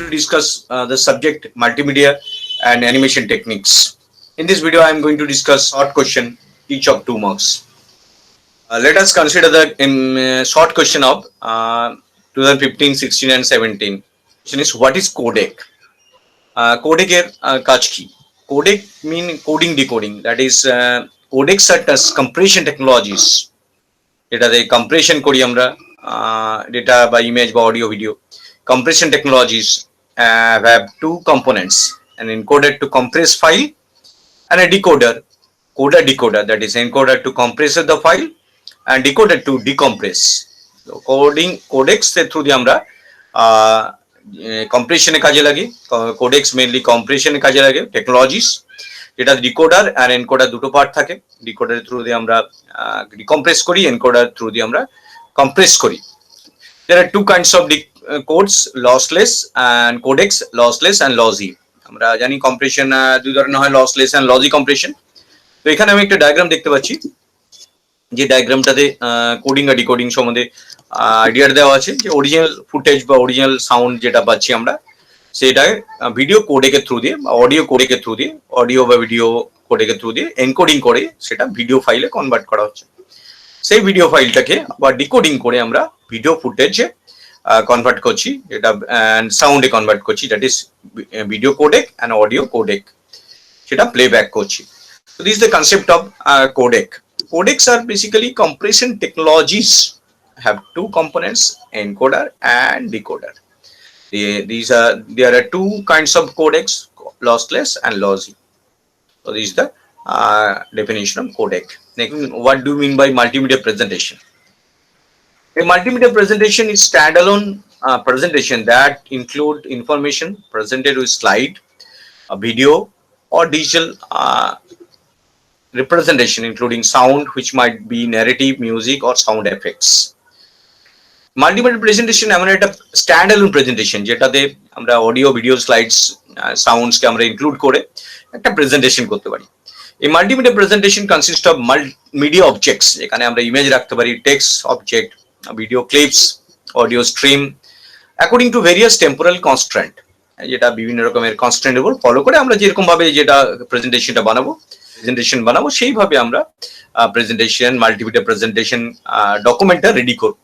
to discuss the subject multimedia and animation techniques. In this video, I am going to discuss short question, each of 2 marks. Let us consider the short question of 2015, 16 and 17. Question is, what is codec? Codec এর কাজ কি? Codec mean coding decoding. That is, codecs are compression technologies. যেটাতে compression করি আমরা data বা image বা audio video. Compression technologies have two components: an encoder to compress file and a decoder, coder-decoder. That is, encoder to compress the file and decoder to decompress. So codecs এর through দিয়ে আমরা compression এ কাজে লাগে. Codecs mainly compression এ কাজে লাগে. Technologies যেটা decoder আর encoder দুটো part থাকে. ডিকোডারের থ্রু দিয়ে আমরা ডিকম্প্রেস করি, এনকোডার থ্রু দিয়ে আমরা কম্প্রেস করি. There are two kinds of codes, lossless and codecs, lossless and lossy. আমরা জানি কম্প্রেশন দুই ধরনের হয়, লসলেস এন্ড লসি কম্প্রেশন. তো এখানে আমি একটা ডায়াগ্রাম দেখতে পাচ্ছি, যে ডায়াগ্রামটাতে কোডিং আর ডিকোডিং সম্বন্ধে আইডিয়া দেওয়া আছে, যে অরিজিনাল ফুটেজ বা অরিজিনাল সাউন্ড যেটা পাচ্ছি আমরা, সেটা ভিডিও কোডেকের থ্রু দিয়ে বা অডিও কোডেকের থ্রু দিয়ে, অডিও বা ভিডিও কোডেকের থ্রু দিয়ে এনকোডিং করে সেটা ভিডিও ফাইলে কনভার্ট করা হচ্ছে. সেই ভিডিও ফাইলটাকে আবার ডিকোডিং করে আমরা ভিডিও ফুটেজে কনভার্ট করছি, এটা সাউন্ডে কনভার্ট করছি, that is video codec and audio codec, সেটা প্লেব্যাক করছি. So this is the concept of codec. Codecs are basically compression technologies, have two components, encoder and decoder. There are two kinds of codecs, lossless and lossy. So this is the definition of codec. Next, what do you mean by multimedia presentation? A multimedia presentation is standalone presentation that include information presented with slide, a video, or digital representation including sound, which might be narrative, music, or sound effects. Multimedia presentation এমন একটা standalone presentation যেটাতে আমরা audio, video, slides, সাউন্ডসকে আমরা include করে একটা presentation করতে পারি. এই multimedia presentation consist of media objects, যেখানে আমরা ইমেজ রাখতে পারি, text object, video clips, audio stream, according to various temporal constraint, যেটা বিভিন্ন রকমের কনস্ট্রেন্টের উপর ফলো করে আমরা যেরকম ভাবে যেটা প্রেজেন্টেশন বানাবো সেইভাবে আমরা প্রেজেন্টেশন, মাল্টিমিডিয়া প্রেজেন্টেশন ডকুমেন্টটা রেডি করব.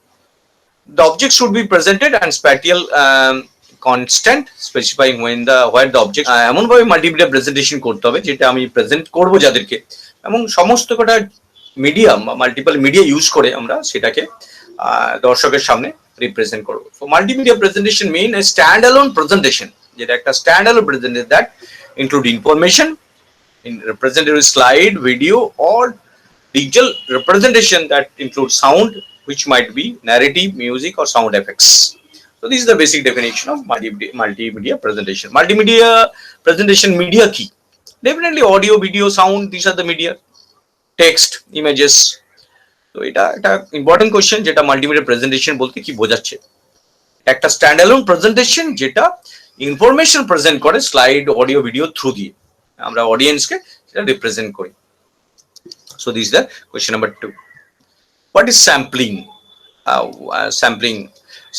The object should be presented and spatial constant specifying where the object এমন ভাবে মাল্টিমিডিয়া প্রেজেন্টেশন করতে হবে যেটা আমি প্রেজেন্ট করব যাদেরকে, এবং সমস্ত কটা মিডিয়াম বা মাল্টিপল মিডিয়া ইউজ করে আমরা সেটাকে দর্শকের সামনে রিপ্রেজেন্ট করব. সো মাল্টিমিডিয়া প্রেজেন্টেশন মিন এ স্ট্যান্ডঅ্যালোন প্রেজেন্টেশন, যেটা একটা standalone presentation that include information represented with slide, video, or digital representation that includes sound, which might be narrative, music, or sound effects. So this is the basic definition of multimedia presentation. Multimedia presentation media key. Definitely audio, video, sound, these are the media. Text, images. So এটা একটা important question, যেটা multimedia presentation বলতে কি বোঝাচ্ছে. একটা standalone presentation যেটা information present করে slide, audio, video through দিয়ে আমরা অডিয়েন্সকে সেটা রিপ্রেজেন্ট করি. So this the question number 2. What is sampling?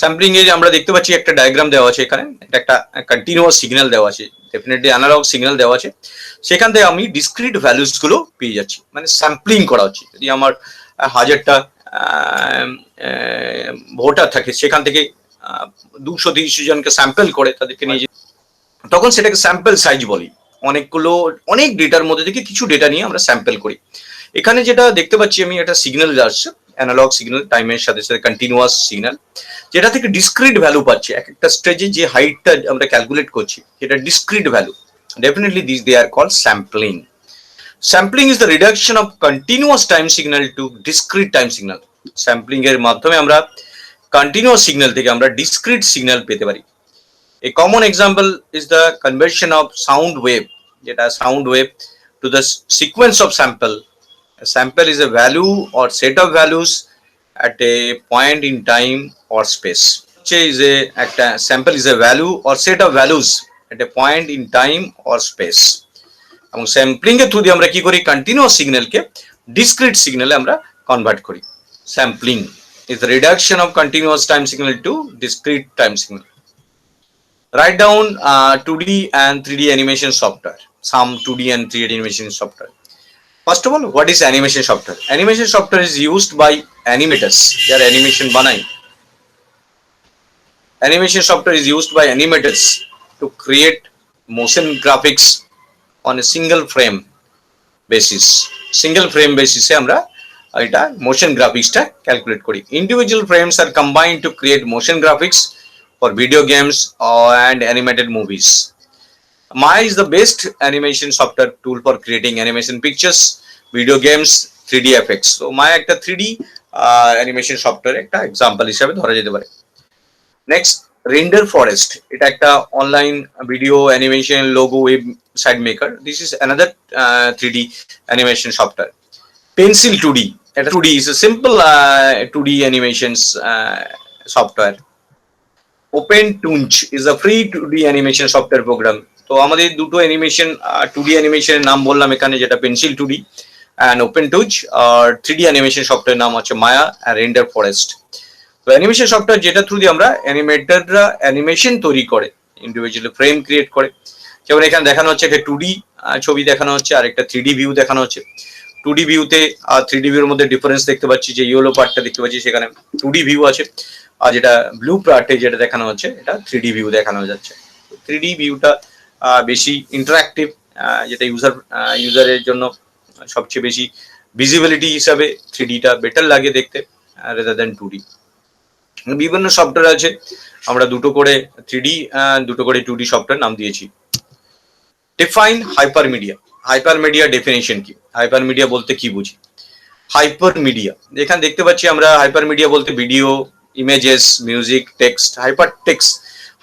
Sampling এ আমরা দেখতে পাচ্ছি একটা ডায়াগ্রাম দেওয়া আছে, এখানে একটা কন্টিনিউয়াস সিগন্যাল দেওয়া আছে, ডেফিনেটলি অ্যানালগ সিগন্যাল দেওয়া আছে, সেখান থেকে আমি ডিসক্রিট ভ্যালুস গুলো পেয়ে যাচ্ছি, মানে স্যাম্পলিং করা হচ্ছে. যদি আমার 1000টা ভোটার থাকে, সেখান থেকে 200-300 জনকে স্যাম্পল করে তাদেরকে নিয়ে, তখন সেটাকে স্যাম্পল সাইজ বলি. অনেক ডেটার মধ্যে থেকে কিছু ডেটা নিয়ে আমরা স্যাম্পল করি. এখানে যেটা দেখতে পাচ্ছি আমি, একটা সিগন্যাল আসছে, অ্যানালগ সিগন্যাল, টাইমের সাথে সাথে কন্টিনিউয়াস সিগন্যাল, যেটা থেকে ডিসক্রিট ভ্যালু পাচ্ছি. এক একটা স্টেজে যে হাইটটা আমরা ক্যালকুলেট করছি, এটা discrete value. Definitely they are called sampling. Sampling is the reduction of continuous time signal to discrete time signal. Sampling এর মাধ্যমে আমরা কন্টিনিউয়াস সিগন্যাল থেকে আমরা ডিসক্রিট সিগন্যাল পেতে পারি. A common example is the conversion of sound wave, যেটা sound wave to the sequence of sample. A sample is a value or set of values at a point in time or space. একটা sample is a value or set of values at a point in time or space. এবং sampling এর through দিয়ে আমরা কি করি, continuous সিগন্যালকে discrete সিগন্যালে আমরা convert করি. Sampling is the reduction of continuous time signal to discrete time signal. Write down 2D and 3D animation software. Some 2D and 3D animation software. First of all, what is animation software? Animation software is used by animators. They are animation banai. Animation software is used by animators to create motion graphics on a single frame basis. Single frame basis এ আমরা এটা motion graphics টা calculate করি. Individual frames are combined to create motion graphics for video games and animated movies. Maya is the best animation software tool for creating animation pictures, video games, 3D effects. So Maya একটা 3D animation software একটা example হিসাবে ধরা যেতে পারে. Next, Render Forest. এটা একটা online video animation logo website maker. This is another 3D animation software. Pencil 2D. এটা 2D is a simple 2D animations software. OpenToonz is a free 2D animation software program. তো আমাদের দুটো animation 2D অ্যানিমেশনের নাম বললাম এখানে, যেটা pencil 2D and OpenToonz, আর 3D animation software নাম হচ্ছে মায়া আর রেন্ডার ফরেস্ট। তো অ্যানিমেশন সফটওয়্যার যেটা থ্রু দিয়ে আমরা অ্যানিমেটররা অ্যানিমেশন তৈরি করে, ইন্ডিভিজুয়ালি ফ্রেম ক্রিয়েট করে। যেমন এখানে দেখানো হচ্ছে একটা 2D ছবি দেখানো হচ্ছে আর একটা 3D ভিউ দেখানো হচ্ছে। 2D ভিউতে আর 3D ভিউর মধ্যে ডিফারেন্স দেখতে পাচ্ছি, যে ইয়েলো পার্টটা দেখতে পাচ্ছি সেখানে 2D ভিউ আছে, আর যেটা ব্লু পার্টে যেটা দেখানো হচ্ছে এটা 3D ভিউ দেখানো যাচ্ছে। 3D ভিউটা বেশি ইন্টারঅ্যাক্টিভ, যেটা ইউজারের জন্য সবচেয়ে বেশি ভিজিবিলিটি হিসাবে 3Dটা বেটার লাগে দেখতে রেদার দ্যান 2D। বিভিন্ন সফটওয়্যার আছে, আমরা দুটো করে 3D দুটো করে 2D সফটওয়্যার নাম দিয়েছি। Define hyper media. Hyper media definition কি? হাইপার মিডিয়া বলতে কি বুঝি? হাইপার মিডিয়া এখানে দেখতে পাচ্ছি আমরা, হাইপার মিডিয়া বলতে video, images, music, text. Hyper text,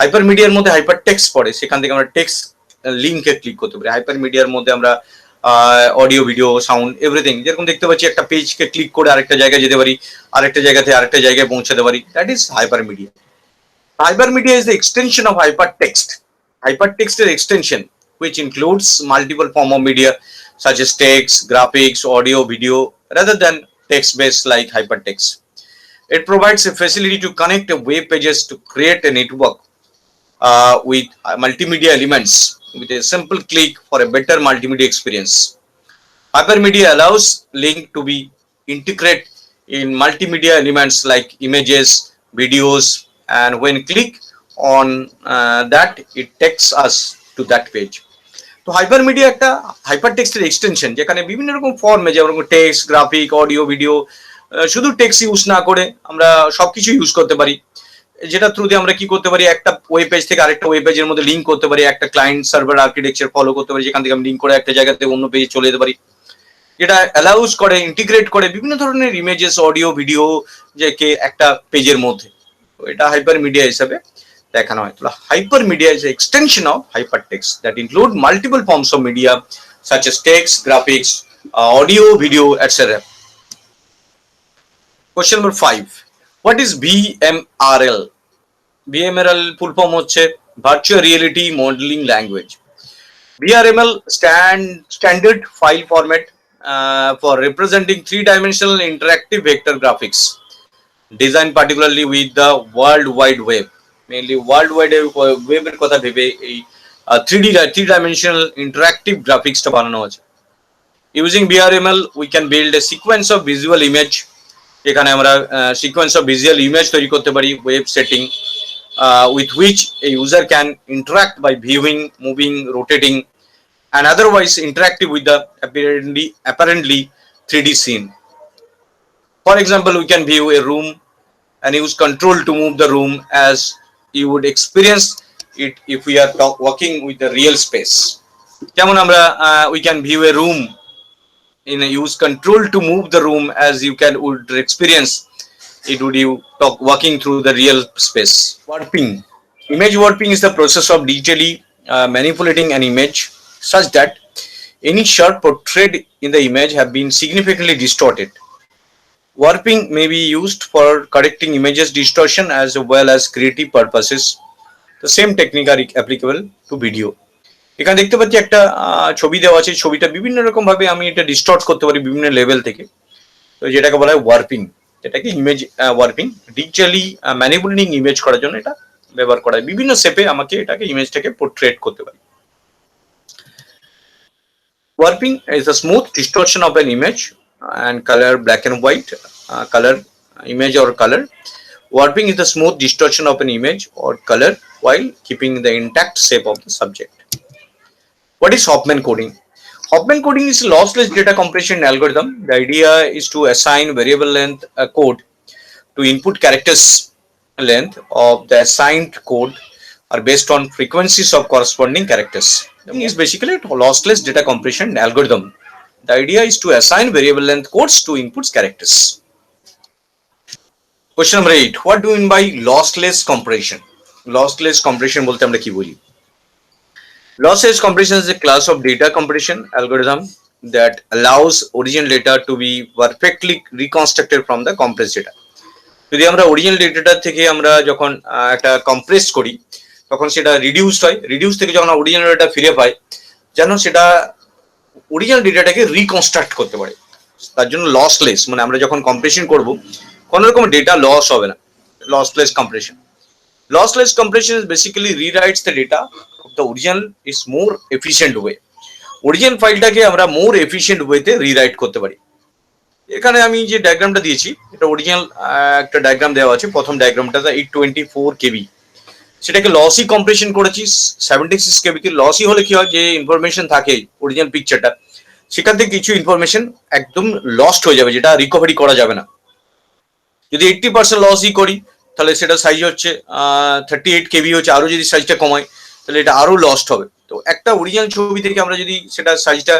hyper মিডিয়ার মধ্যে হাইপার টেক্সট পড়ে, সেখান থেকে আমরা টেক্সট লিঙ্কে ক্লিক করতে পারি। হাইপার মিডিয়ার মধ্যে আমরা অডিও, ভিডিও, সাউন্ড, এভরিথিং, যেরকম দেখতে পাচ্ছি একটা পেজকে ক্লিক করে আরেকটা জায়গায় যেতে পারি, আরেকটা জায়গা থেকে আরেকটা জায়গায় পৌঁছাতে পারি। That is hyper media. Hyper media is the extension of hypertext. Hypertext is extension which includes multiple form of media such as text, graphics, audio, video, rather than text-based like hypertext. It provides a facility to connect web pages to create a network with multimedia elements with a simple click for a better multimedia experience. Hypermedia allows link to be integrated in multimedia elements like images, videos, and when click on that it takes us to that page. তো hyper media একটা hyper টেক্সটের extension, যেখানে বিভিন্ন রকম ফর্মে, যেমন text, graphic, audio, video, শুধু text use না করে আমরা সবকিছু ইউজ করতে পারি, যেটা থ্রু দিয়ে আমরা কি করতে পারি, একটা ওয়েব পেজ থেকে আরেকটা ওয়েব পেজের মধ্যে লিঙ্ক করতে পারি, একটা ক্লায়েন্ট সার্ভার আর্কিটেকচার ফলো করতে পারি, যেখান থেকে আমি লিঙ্ক করে একটা জায়গা থেকে অন্য পেজে চলে যেতে পারি। যেটা অ্যালাউজ করে, ইন্টিগ্রেট করে বিভিন্ন ধরনের ইমেজেস, অডিও, ভিডিও যে একটা পেজের মধ্যে। এটা হাইপার মিডিয়া হিসাবে দেখানো হয়। তো hyper media is extension of hyper text that include multiple forms of media such as text, graphics, audio, video, etc. Question number 5. What is VMRL? VMRL full form হচ্ছে Virtual Reality Modeling Language. VRML standard file format for representing three-dimensional interactive vector graphics, designed particularly with the World Wide Web. Mainly World Wide Web এর কথা ভেবে এই 3D-dimensional interactive graphics টা বানানো হয়েছে। Using VRML, we can build a sequence of visual image. এখানে আমরা sequence of visual image তৈরি করতে পারি, web setting, with which a user can interact by viewing, moving, rotating, and otherwise interactive with the apparently 3D scene. For example, we can view a room and use control to move the room as you would experience it if we are walking with the real space. যেমন আমরা we can view a room in a use control to move the room as you would experience it would you walking through the real space. Warping. Image warping is the process of digitally manipulating an image such that any shot portrayed in the image have been significantly distorted. Warping may be used for correcting images distortion as well as creative purposes. The same technique are applicable to video. এখানে দেখতে পাচ্ছি একটা ছবি দেওয়া আছে, ছবিটা বিভিন্ন রকম ভাবে আমি এটা ডিস্টর্ট করতে পারি বিভিন্ন লেভেল থেকে, তো যেটাকে বলা হয় ওয়ার্পিং। এটাকে image warping, digitally manipulating image করার জন্য এটা ব্যবহার করা যায়, বিভিন্ন শেপে আমাকে এটাকে ইমেজটাকে পোর্ট্রেট করতে পারি। Warping is a smooth distortion of an image and color, black and white, color, image or color. Warping is the smooth distortion of an image or color while keeping the intact shape of the subject. What is Hoffman coding? Hoffman coding is a lossless data compression algorithm. The idea is to assign variable length code to input characters length of the assigned code are based on frequencies of corresponding characters. It is basically a lossless data compression algorithm. The idea is to assign variable length codes to inputs characters. Question number 8. What do you mean by lossless compression? Lossless compression bolte amra ki boli? Lossless compression is a class of data compression algorithm that allows original data to be perfectly reconstructed from the compressed data. যদি আমরা original ডেটাটা থেকে আমরা যখন একটা compress করি তখন সেটা reduced হয়, রিডিউস থেকে যখন অরিজিনাল ডেটা ফিরে পাই যেন সেটা অরিজিনাল ডেটাটাকে রিকনস্ট্রাক্ট করতে পারে। তার জন্য লসলেস, মানে আমরা যখন কম্প্রেশন করব কোনো রকম ডেটা লস হবে না, lossless compression. Lossless compression is basically rewrites the data of the original is more efficient way. Original ফাইলটাকে আমরা মোর এফিশিয়েন্ট ওয়েতে রিরাইট করতে পারি। এখানে আমি যে ডায়াগ্রামটা দিয়েছি এটা অরিজিনাল একটা ডায়াগ্রাম দেওয়া আছে। প্রথম ডায়াগ্রামটা 824 KB, সেটাকে লসি কম্প্রেশন করেছি 76 KB তে। লসি হলে কি হয়, যে ইনফরমেশন থাকে অরিজিনাল পিকচারটা সেখান থেকে কিছু ইনফরমেশন একদম লস্ট হয়ে যাবে, যেটা রিকভারি করা যাবে না। যদি 80% লসই করি তাহলে সেটা সাইজ হচ্ছে 38 KB হচ্ছে, আরো যদি সাইজটা কমাই তাহলে এটা আরো লস্ট হবে। তো একটা অরিজিনাল ছবি থেকে আমরা যদি সেটা সাইজটা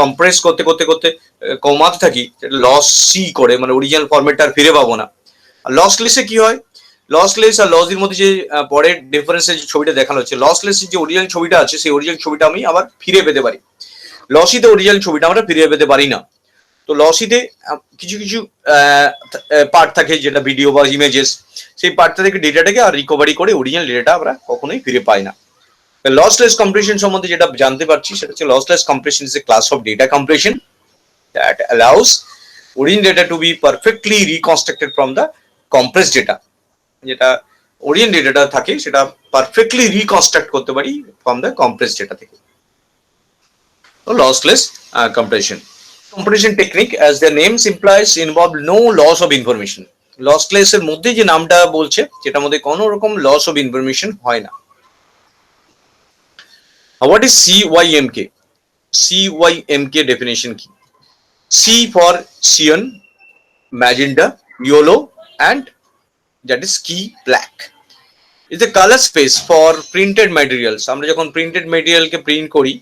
কম্প্রেস করতে করতে করতে কমাতে থাকি, লস সি করে, মানে অরিজিনাল ফরম্যাটটা আর ফিরে পাবো না। আর লসলেসে কি হয়, লসলেস আর লসির মধ্যে যে পরের ডিফারেন্সের যে ছবিটা দেখানো হচ্ছে, লসলেসের যে অরিজিনাল ছবিটা আছে সেই অরিজিনাল ছবিটা আমি আবার ফিরে পেতে পারি, লসিতে অরিজিনাল ছবিটা আমরা ফিরে পেতে পারি না। তো লসিতে কিছু কিছু পার্ট থাকে যেটা ভিডিও বা ইমেজেস, সেই পার্টটা থেকে ডেটাটাকে আর রিকভারি করে অরিজিনাল ডেটাটা আমরা কখনোই ফিরে পাই না। লসলেস কম্প্রেশন সম্বন্ধে যেটা জানতে পারছি সেটা হচ্ছে lossless compression is a class of data compression that allows original data to be perfectly reconstructed from the compressed data. যেটা অরিজিনাল ডেটাটা থাকে সেটা পারফেক্টলি রিকনস্ট্রাক্ট করতে পারি ফ্রম দ্য কম্প্রেসড ডেটা থেকে। তো lossless compression compression technique, as their names implies, involve no loss of information. Lossless এর মধ্যে যে নামটা বলছে যেটার মধ্যে কোনো রকম লস অফ ইনফরমেশন হয় না। What is CYMK? CYMK definition কি? C for cyan, magenta, yellow, and that is key black. Is the color space for printed materials. আমরা যখন প্রিন্টেড মেটেরিয়ালকে প্রিন্ট করি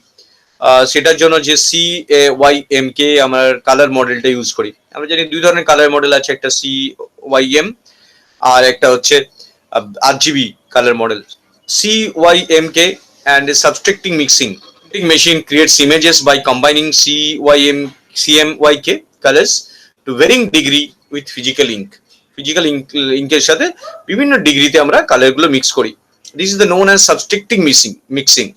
সেটার জন্য যে CYMK আমার কালার মডেলটা ইউজ করি। আমরা জানি দুই ধরনের কালার মডেল আছে, একটা CYM আর একটা হচ্ছে RGB colour model. CYMK and subtracting mixing machine creates images by combining CMYK colors to varying degree with physical ink. Physical ink এর সাথে বিভিন্ন ডিগ্রিতে আমরা কালার গুলো মিক্স করি। This is the known as subtracting mixing.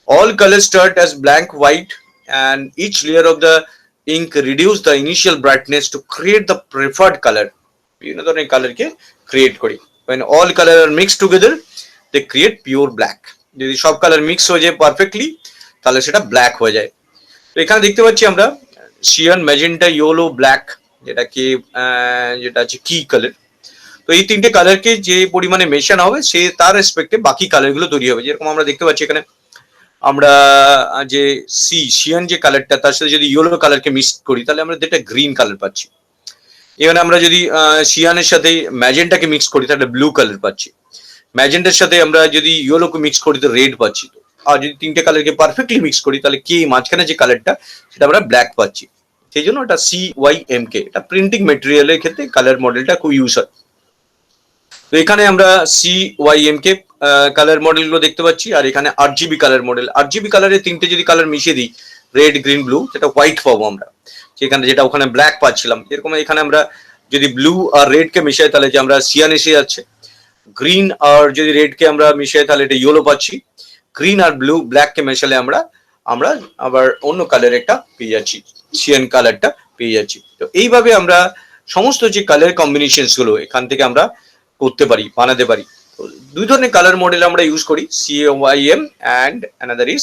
All colors start as blank white and each layer of the ink reduce the initial brightness to create the preferred color. বিভিন্ন ধরনের কালারকে create করি। When all color are mixed together, they create pure black. যদি সব colour mix হয়ে যায় perfectly তাহলে সেটা black হয়ে যায়। তো এখানে দেখতে পাচ্ছি আমরা সিয়ান, ম্যাজেন্টা, ইয়েলো, ব্ল্যাক, যেটা আছে কি কালার। তো এই তিনটে কালারকে যে পরিমাণে মেশানো হবে সে তার রেসপেক্টে বাকি কালারগুলো তৈরি হবে। যেরকম আমরা দেখতে পাচ্ছি এখানে আমরা যে সিয়ান যে কালারটা তার সাথে যদি ইয়েলো কালারকে মিক্স করি তাহলে আমরা যেটা গ্রিন কালার পাচ্ছি। এখানে আমরা যদি সিয়ানের সাথে ম্যাজেন্টাকে মিক্স করি তাহলে ব্লু কালার পাচ্ছি। ম্যাজেন্টার সাথে আমরা যদি ইয়েলোকে মিক্স করি তো রেড পাচ্ছি। আর যদি তিনটে কালারকে পারফেক্টলি মিক্স করি তাহলে কি মাঝখানে যে কালারটা সেটা আমরা ব্ল্যাক পাচ্ছি। সেই জন্য এটা CYMK, এটা প্রিন্টিং মেটেরিয়ালের ক্ষেত্রে কালার মডেলটা খুব ইউজ হয়। তো এখানে আমরা CYMK কালার মডেলগুলো দেখতে পাচ্ছি, আর এখানে RGB কালার মডেল। RGB কালারে তিনটে যদি কালার মিশিয়ে দিই, রেড, গ্রিন, ব্লু, সেটা হোয়াইট পাবো আমরা। সেখানে যেটা ওখানে ব্ল্যাক পাচ্ছিলাম, এরকম এখানে আমরা যদি ব্লু আর রেড কে মিশাই তাহলে যে আমরা সিয়ান এসে যাচ্ছে। গ্রিন আর যদি রেড কে আমরা মিশাই তাহলে এটা ইয়েলো পাচ্ছি। গ্রিন আর ব্ল্যাক কে মেশালে আমরা আবার অন্য কালার একটা পেয়ে যাচ্ছি, সিয়ান কালারটা পেয়ে যাচ্ছি। তো এইভাবে আমরা সমস্ত যে কালার কম্বিনেশনস গুলো এখান থেকে আমরা করতে পারি, বানাতে পারি। তো দুই ধরনের কালার মডেল আমরা ইউজ করি, CYM and another is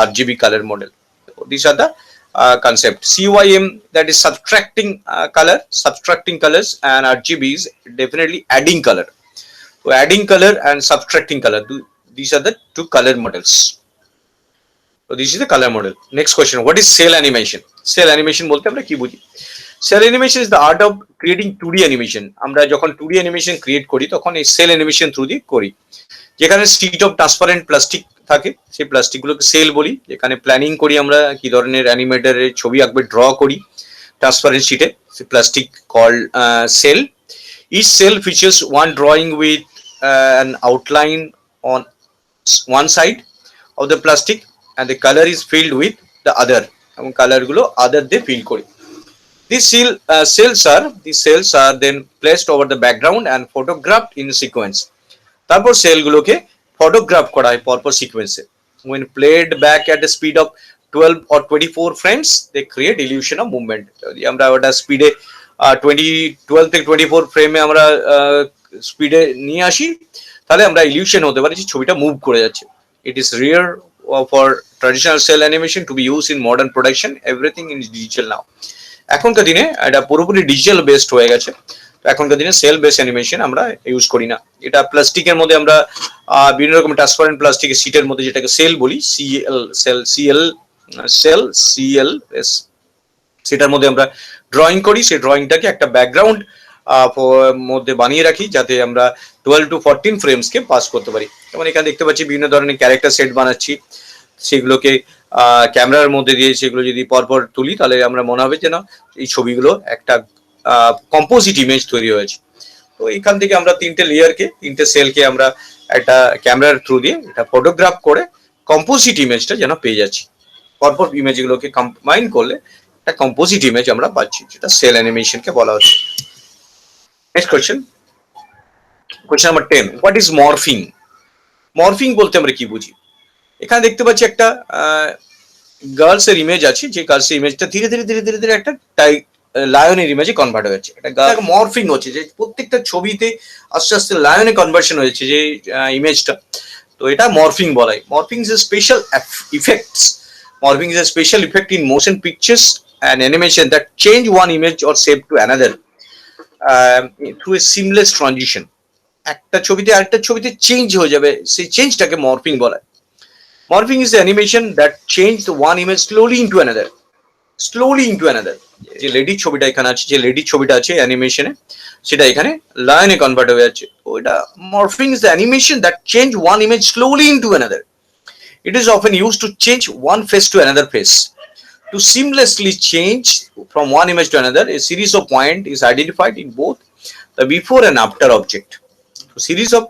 RGB color model. These are the concept. CYM, that is subtracting colors, and RGB is definitely adding color. So adding color and subtracting color, these are the two color models. So this is the color model. Next question, what is cell animation? Cell animation বলতে আমরা কি বুঝি? Cell animation is the art of creating 2D animation. আমরা যখন 2D animation create করি তখন এই cell animation through দিয়ে করি, যেখানে sheet of transparent plastic থাকে, সেই প্লাস্টিক গুলোকে সেল বলি, যেখানে প্ল্যানিং করি আমরা কি ধরনের অ্যানিমেটরের ছবি আঁকবে, ড্র করি ট্রান্সপারেন্ট শিটে, সেই plastic called cell. Each cell features one drawing with an outline on one side of the plastic and the color is filled with the other, এবং কালার গুলো আদার দিয়ে ফিল করি. These cells are then placed over the background and photographed in sequence. তারপর সেলগুলোকে photograph করা হয় পরপর সিকোয়েন্সে. When played back at the speed of 12 or 24 frames, they create illusion of movement. যদি আমরা ওটা স্পিডে 12 থেকে 24 ফ্রেমে আমরা স্পিডে নিয়ে আসি, তাহলে আমরা ইলিউশন হতে পারি যে ছবিটা মুভ করে যাচ্ছে. It is rare for traditional cell animation to be used in modern production. Everything is digital now. এখনকার দিনে এটা পুরোপুরি ডিজিটাল বেসড হয়ে গেছে. এখনকার দিনে সেল বেস অ্যানিমেশন আমরা ইউজ করি না. এটা প্লাস্টিকের মধ্যে আমরা বিভিন্ন রকম ট্রান্সপারেন্ট প্লাস্টিকের শিটের মধ্যে যেটাকে সেল বলি, সিএল সেটার মধ্যে আমরা ড্রয়িং করি. সেই ড্রয়িংটাকে একটা ব্যাকগ্রাউন্ড মধ্যে বানিয়ে রাখি, যাতে আমরা 12 to 14 ফ্রেমসকে পাস করতে পারি. যেমন এখানে দেখতে পাচ্ছি বিভিন্ন ধরনের ক্যারেক্টার সেট বানাচ্ছি, সেগুলোকে ক্যামেরার মধ্যে দিয়ে সেগুলো যদি পরপর তুলি তাহলে আমরা মনে হবে যেন এই ছবিগুলো একটা কম্পোজিট ইমেজ তৈরি হয়েছে. তো এখান থেকে আমরা তিনটে সেলকে আমরা একটা ক্যামেরার থ্রু দিয়ে এটা ফটোগ্রাফ করে কম্পোজিট ইমেজটা যেন পেয়ে যাচ্ছি. পরপর ইমেজগুলোকে কম্বাইন করলে একটা কম্পোজিট ইমেজ আমরা পাচ্ছি, যেটা সেল অ্যানিমেশনকে বলা হচ্ছে. Next question number 10, what is morphing? Morphing বলতে আমরা কি বুঝি? এখানে দেখতে পাচ্ছি একটা গার্লস এর ইমেজ আছে, যে গার্লস এর ইমেজটা ধীরে ধীরে একটা লায়নের ইমেজে কনভার্ট হয়েছে. এটা মরফিং হচ্ছে, যে প্রত্যেকটা ছবিতে আস্তে আস্তে লায়নে কনভার্সন হয়েছে যে ইমেজটা. তো এটা মরফিং বলা হয়. Morphing is a special effects. Morphing is a special effect in motion pictures and animation that change one image or shape to another through a seamless transition. একটা ছবিতে আরেকটা ছবিতে চেঞ্জ হয়ে যাবে, সেই চেঞ্জটাকে মরফিং বলা হয়. Morphing is the animation that change the one image slowly into another. যে লেডির ছবিটা এখানে আছে, যে লেডির ছবিটা আছে অ্যানিমেশনে, সেটা এখানে লায়নে কনভার্ট হয়ে যাচ্ছে. ওইটা morphing is the animation that change one image slowly into another. It is often used to change one face to another face. To seamlessly change from one image to another, a series of points is identified in both the before and after object. So series of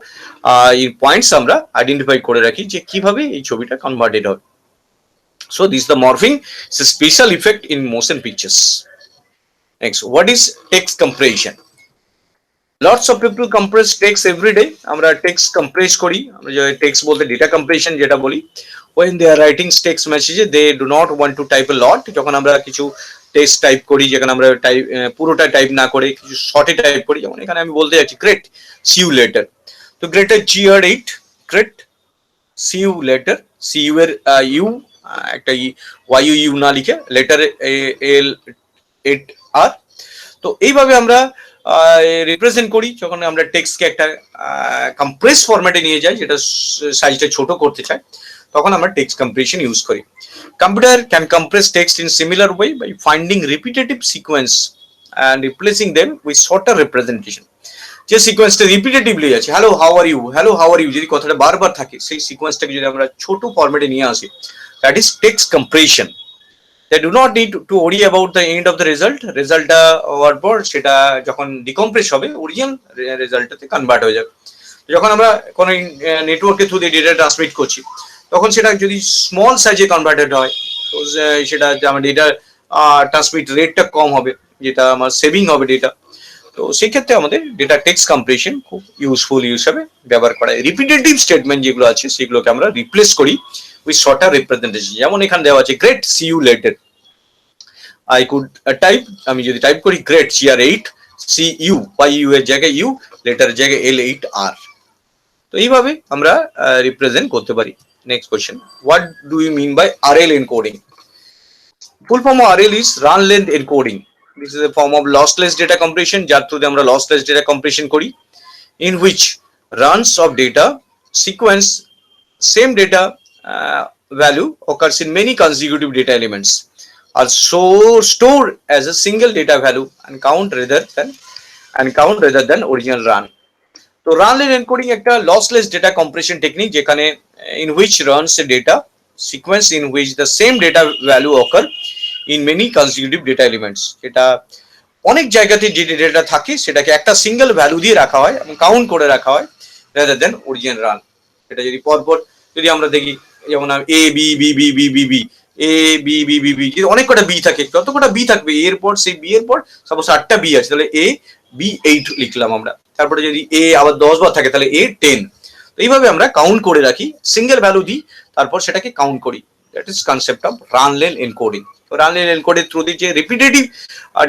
points আমরা identify করে রাখি যে কিভাবে এই ছবিটা converted হবে. So this is the morphing. It's a special effect in motion pictures. Next, what is text compression? Lots of people compress text every day. আমরা text compress করি, আমরা যে text বলতে data compression যেটা বলি. When they are writing text message, they do not want to type a lot. যখন আমরা কিছু text টাইপ করি, যেখানে আমরা পুরোটা টাইপ না করে কিছু শর্টে টাইপ করি, যেমন এখানে আমি বলতে যাচ্ছি great, see you later. তো great এর GR8, great, see you later, see you এর u একটা YU না লিখে লেটার L8R. তো এইভাবে আমরা রিপ্রেজেন্ট করি যখন আমরা টেক্সটকে একটা কম্প্রেস ফরম্যাটে নিয়ে যাই, যেটা সাইজটা ছোট করতে চাই, তখন আমরা টেক্সট কম্প্রেশন ইউজ করি. Computer can compress text in similar way by finding repetitive sequence and replacing them with shorter representation. যে সিকোয়েন্সটা রিপিটেটিভলি আছে, হ্যালো হাউ আর ইউ, যদি কথাটা বারবার থাকে, সেই সিকোয়েন্সটাকে যদি আমরা ছোট ফরম্যাটে নিয়ে আসি, that is text compression. They do not need to worry about the end of the result. রেজাল্টটা হওয়ার পর সেটা যখন ডিকম্প্রেস হবে, অরিজিনাল রেজাল্টটাতে কনভার্ট হয়ে যাবে. যখন আমরা কোনো নেটওয়ার্কের থ্রু দিয়ে ডেটা ট্রান্সমিট করছি, তখন সেটা যদি স্মল সাইজে কনভার্টেড হয়, তো সেটা আমার ডেটা ট্রান্সমিট রেটটা কম হবে, যেটা আমার সেভিং হবে ডেটা. তো সেই ক্ষেত্রে আমাদের ডেটা টেক্সট কম্প্রেশন খুব ইউজফুল হিসাবে ব্যবহার করা হয়. রিপিটেটিভ স্টেটমেন্ট যেগুলো আছে সেগুলোকে আমরা রিপ্লেস করি with shorter representation. যেমন এখানে দেওয়া আছে great, see you later. I could type, আমি যদি টাইপ করি great GR8, see you, YU এর জায়গায় U, later এর জায়গায় L8R. তো এইভাবে আমরা রিপ্রেজেন্ট করতে পারি। Next question, what do you mean by RL encoding? Full form of RL is run length encoding. This is a form of lossless data compression, যার থ্রুতে আমরা লসলেস ডেটা কম্প্রেশন করি, in which runs of data sequence same data value occurs in many consecutive data elements are so stored as a single data value and count rather than original run. তো run lane encoding একটা lossless data compression technique, যেখানে in which runs a data sequence in which the same data value occur in many consecutive data elements, যেটা অনেক জায়গাতে যে data থাকে সেটাকে একটা সিঙ্গেল ভ্যালু দিয়ে রাখা হয় এবং কাউন্ট করে রাখা হয় রাদার দেন অরিজিনাল রান। এটা যদি পরপর যদি আমরা দেখি, যেমন A B B B B B B A B B B B, অনেক কটা বি থাকে, কত কটা বি থাকবে এর পর, সেই বি এর পর সাপোজ 8টা বি আছে, তাহলে এ বি 8 লিখলাম আমরা। তারপরে যদি এ আবার 10 বার থাকে তাহলে এ 10। তো এইভাবে আমরা কাউন্ট করে রাখি, সিঙ্গেল ভ্যালু দিই, তারপর সেটাকে কাউন্ট করি। That is concept of run lane encoding. তো রান লেন এনকোডের থ্রু দিয়ে যে রিপিটেটিভ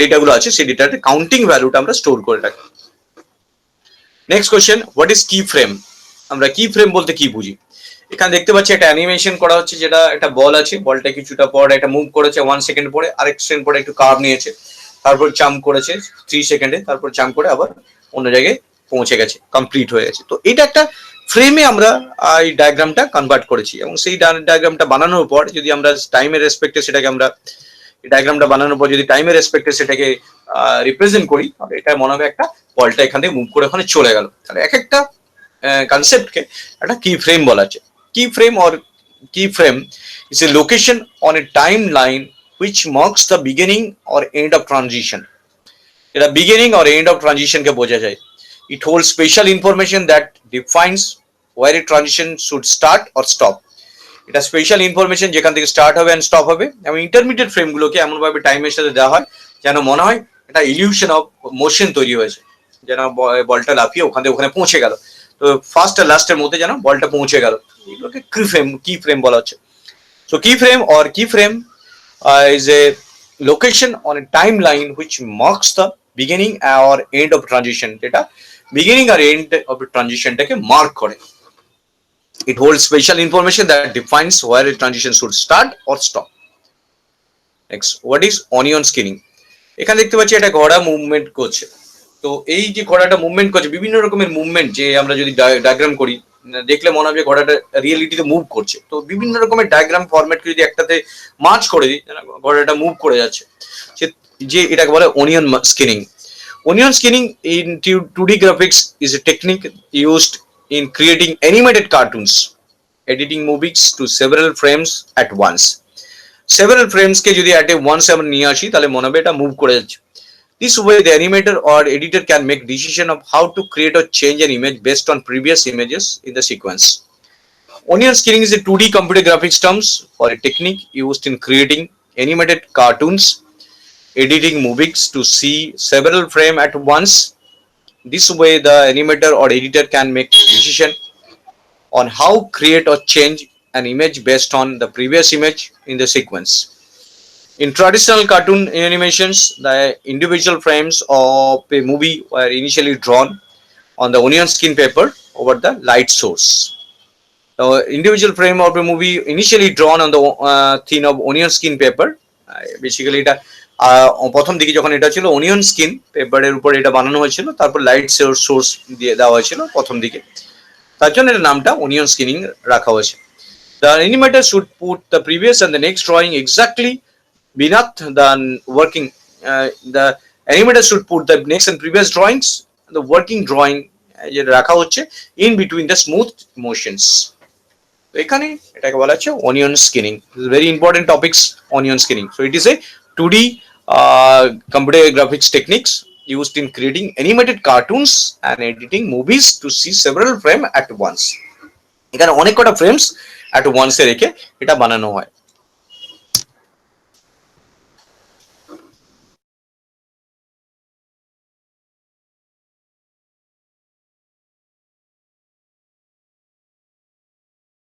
ডেটাগুলো আছে সেই ডেটাতে কাউন্টিং ভ্যালুটা আমরা স্টোর করে রাখি। নেক্সট কোয়েশ্চেন, হোয়াট ইজ কি ফ্রেম? আমরা কি ফ্রেম বলতে কি বুঝি? এখানে দেখতে পাচ্ছি একটা অ্যানিমেশন করা হচ্ছে, যেটা একটা বল আছে, বলটা কিছুটা পর একটা মুভ করেছে 1 সেকেন্ড পরে, আরেক সেকেন্ড পরে একটু কার্ভ নিয়েছে, তারপর জাম্প করেছে 3 সেকেন্ডে, তারপর জাম্প করে আবার অন্য জায়গায় পৌঁছে গেছে, কমপ্লিট হয়ে গেছে। তো এটা একটা ফ্রেমে আমরা এই ডায়াগ্রামটা কনভার্ট করেছি, এবং সেই ডায়াগ্রামটা বানানোর পর যদি আমরা টাইমের রেসপেক্টে সেটাকে আমরা ডায়াগ্রামটা বানানোর পর যদি টাইমের রেসপেক্টে সেটাকে রিপ্রেজেন্ট করি, তাহলে এটা মনে হবে একটা বলটা এখান থেকে মুভ করে ওখানে চলে গেল। তাহলে এক একটা কনসেপ্টকে একটা কি ফ্রেম বলা আছে। কি frame or key frame is a location on a timeline which marks the beginning or end of transition. এটা beginning or end of transition কে বোঝা যায়। It holds special information that defines where a transition should start or stop. এটা special information যেখান থেকে start হবে and stop হবে, এবং intermediate ফ্রেমগুলোকে এমন ভাবে টাইমের সাথে দেওয়া হয় যেন মনে হয় একটা ইলিউশন অফ মোশন তৈরি হয়েছে, যেন বলটা লাফিয়ে ওখান থেকে ওখানে পৌঁছে গেল। তো ফার্স্ট আর লাস্টের মধ্যে যেন বলটা পৌঁছে গেল, এগুলোকে কি ফ্রেম বলা হচ্ছে। So key frame or key frame is a location on a time line which marks the beginning or end of transition, যেটা বিগিনিং আর এন্ড অফ ট্রানজিশনটাকে মার্ক করে। It holds special information that defines where a transition should start or stop. Next, what is onion skinning? এখানে দেখতে পাচ্ছি একটা ঘোড়া movement করছে। তো এই যে ঘোড়াটা মুভমেন্ট করছে, বিভিন্ন রকমের মুভমেন্ট যে আমরা যদি ডায়াগ্রাম করি, দেখলে মনে হবে ঘোড়াটা রিয়েলিটিতে মুভ করছে। তো বিভিন্ন রকমের ডায়াগ্রাম ফরম্যাটকে যদি একটাতে মার্চ করে দিই, ঘোড়াটা মুভ করে যাচ্ছে, যে এটাকে বলে onion স্কিনিং। Onion skinning in 2D graphics is a technique used in creating animated cartoons, editing movies to several frames at once. Several frames ke jodi at once আমরা নিয়ে আসি তাহলে মনে হবে এটা মুভ করে যাচ্ছে। This way the animator or editor can make decision of how to create or change an image based on previous images in the sequence. Onion skinning is a 2D computer graphics terms for a technique used in creating animated cartoons, editing movies to see several frames at once. This way the animator or editor can make decision on how create or change an image based on the previous image in the sequence. In traditional cartoon animations, the individual frames of a movie were initially drawn on the onion skin paper over the light source. The individual frame of a movie initially drawn on the thin of onion skin paper. Basically এটা প্রথম দিকে যখন এটা ছিল onion skin পেপারের উপর এটা বানানো হয়েছিল, তারপর লাইট সোর্স দিয়ে দেওয়া হয়েছিল প্রথম দিকে, তার জন্য এর নামটা অনিয়ন স্কিনিং রাখা হয়েছে। The animator should put the previous and the next drawing exactly beneath the working. The animator should put the next and previous drawings, the working drawing যেটা রাখা হচ্ছে in between the smooth motions. তো এখানে এটাকে বলা হচ্ছে onion স্কিনিং। Very important topics onion স্কিনিং। So it is a 2D computer graphics techniques used in creating animated cartoons and editing movies to see several frames at once. এখানে অনেক কটা frames at once এ রেখে এটা বানানো হয়।